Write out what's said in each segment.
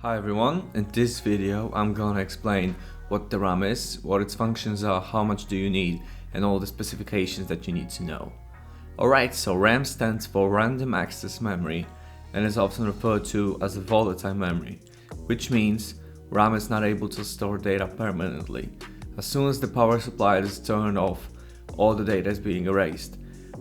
Hi everyone, in this video I'm gonna explain what the RAM is, what its functions are, how much do you need, and all the specifications that you need to know. Alright, so RAM stands for Random Access Memory and is often referred to as a volatile memory, which means RAM is not able to store data permanently. As soon as the power supply is turned off, all the data is being erased.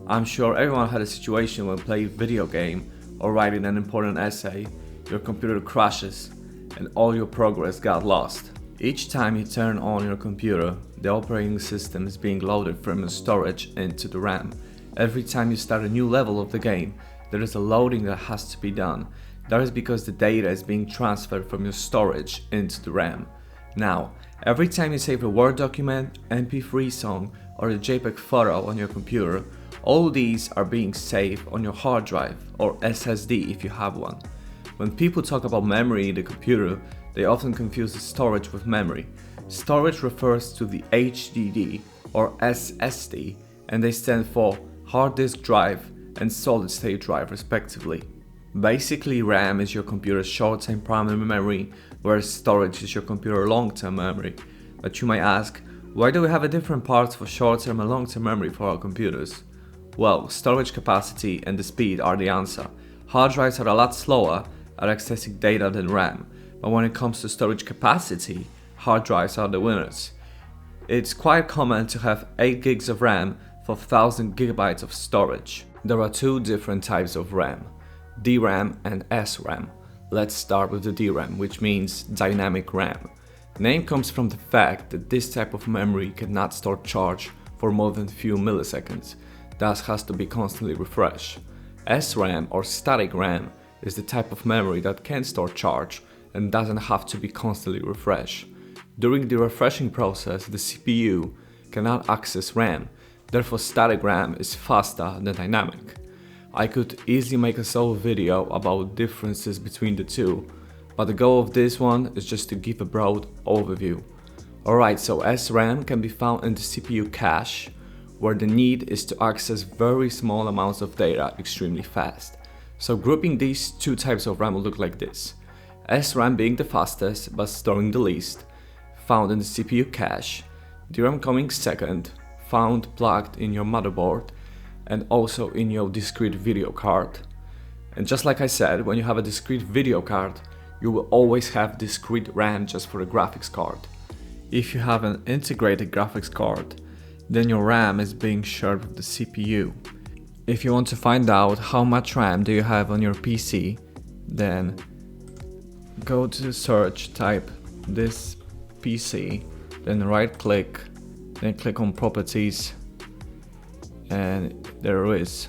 I'm sure everyone had a situation when playing a video game or writing an important essay, your computer crashes and all your progress got lost. Each time you turn on your computer, the operating system is being loaded from your storage into the RAM. Every time you start a new level of the game, there is a loading that has to be done. That is because the data is being transferred from your storage into the RAM. Now, every time you save a Word document, MP3 song, or a JPEG photo on your computer, all these are being saved on your hard drive or SSD if you have one. When people talk about memory in the computer, they often confuse the storage with memory. Storage refers to the HDD or SSD, and they stand for hard disk drive and solid state drive respectively. Basically, RAM is your computer's short-term primary memory, whereas storage is your computer's long-term memory. But you might ask, why do we have a different parts for short-term and long-term memory for our computers? Well, storage capacity and the speed are the answer. Hard drives are a lot slower at accessing data than RAM, but when it comes to storage capacity, hard drives are the winners. It's quite common to have 8 gigs of RAM for 1000 gigabytes of storage. There are two different types of RAM, DRAM and SRAM. Let's start with the DRAM, which means dynamic RAM. The name comes from the fact that this type of memory cannot store charge for more than a few milliseconds, thus has to be constantly refreshed. SRAM or static RAM is the type of memory that can store charge and doesn't have to be constantly refreshed. During the refreshing process, the CPU cannot access RAM, therefore static RAM is faster than dynamic. I could easily make a solo video about differences between the two, but the goal of this one is just to give a broad overview. Alright, so SRAM can be found in the CPU cache, where the need is to access very small amounts of data extremely fast. So grouping these two types of RAM will look like this. SRAM being the fastest but storing the least, found in the CPU cache, DRAM coming second, found plugged in your motherboard and also in your discrete video card. And just like I said, when you have a discrete video card, you will always have discrete RAM just for the graphics card. If you have an integrated graphics card, then your RAM is being shared with the CPU. If you want to find out how much RAM do you have on your PC, then go to search, type this PC, then right click, then click on properties, and there it is.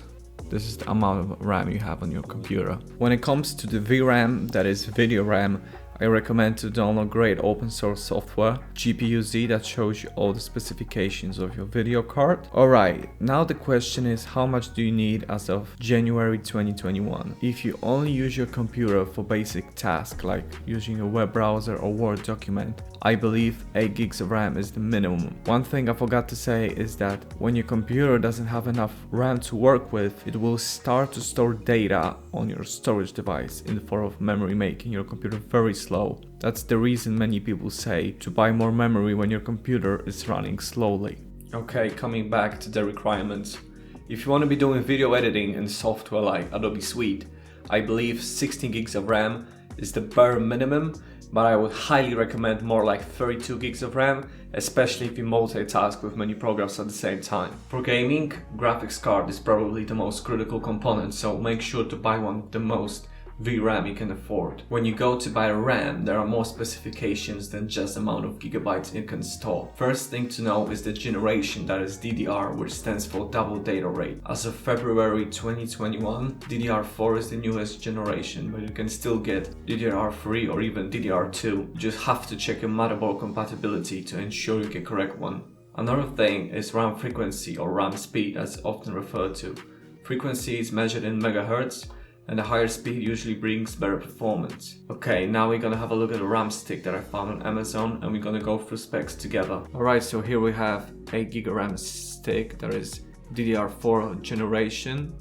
This is the amount of RAM you have on your computer. When it comes to the VRAM, that is video RAM, I recommend to download great open source software, GPU-Z, that shows you all the specifications of your video card. Alright, now the question is, how much do you need as of January 2021? If you only use your computer for basic tasks like using a web browser or Word document, I believe 8 gigs of RAM is the minimum. One thing I forgot to say is that when your computer doesn't have enough RAM to work with, it will start to store data on your storage device in the form of memory, making your computer very slow. That's the reason many people say to buy more memory when your computer is running slowly. Okay, coming back to the requirements. If you want to be doing video editing in software like Adobe Suite, I believe 16 gigs of RAM is the bare minimum, but I would highly recommend more like 32 gigs of RAM, especially if you multitask with many programs at the same time. For gaming, graphics card is probably the most critical component, so make sure to buy one with the most VRAM you can afford. When you go to buy RAM, there are more specifications than just the amount of gigabytes it can store. First thing to know is the generation, that is DDR, which stands for double data rate. As of February 2021, DDR4 is the newest generation, but you can still get DDR3 or even DDR2. You just have to check your motherboard compatibility to ensure you get correct one. Another thing is RAM frequency or RAM speed, as often referred to. Frequency is measured in megahertz, and the higher speed usually brings better performance. Okay, now we're gonna have a look at a RAM stick that I found on Amazon, and we're gonna go through specs together. Alright, so here we have 8 GB RAM stick that is DDR4 generation,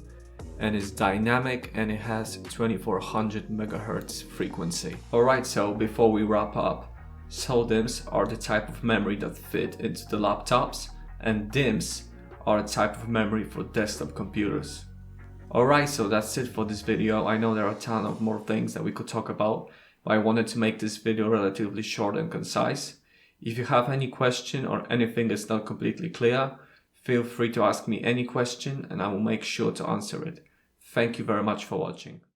and it's dynamic and it has 2400 megahertz frequency. Alright, so before we wrap up, SODIMMs are the type of memory that fit into the laptops, and DIMMs are a type of memory for desktop computers. Alright, so that's it for this video. I know there are a ton of more things that we could talk about, but I wanted to make this video relatively short and concise. If you have any question or anything that's not completely clear, feel free to ask me any question and I will make sure to answer it. Thank you very much for watching.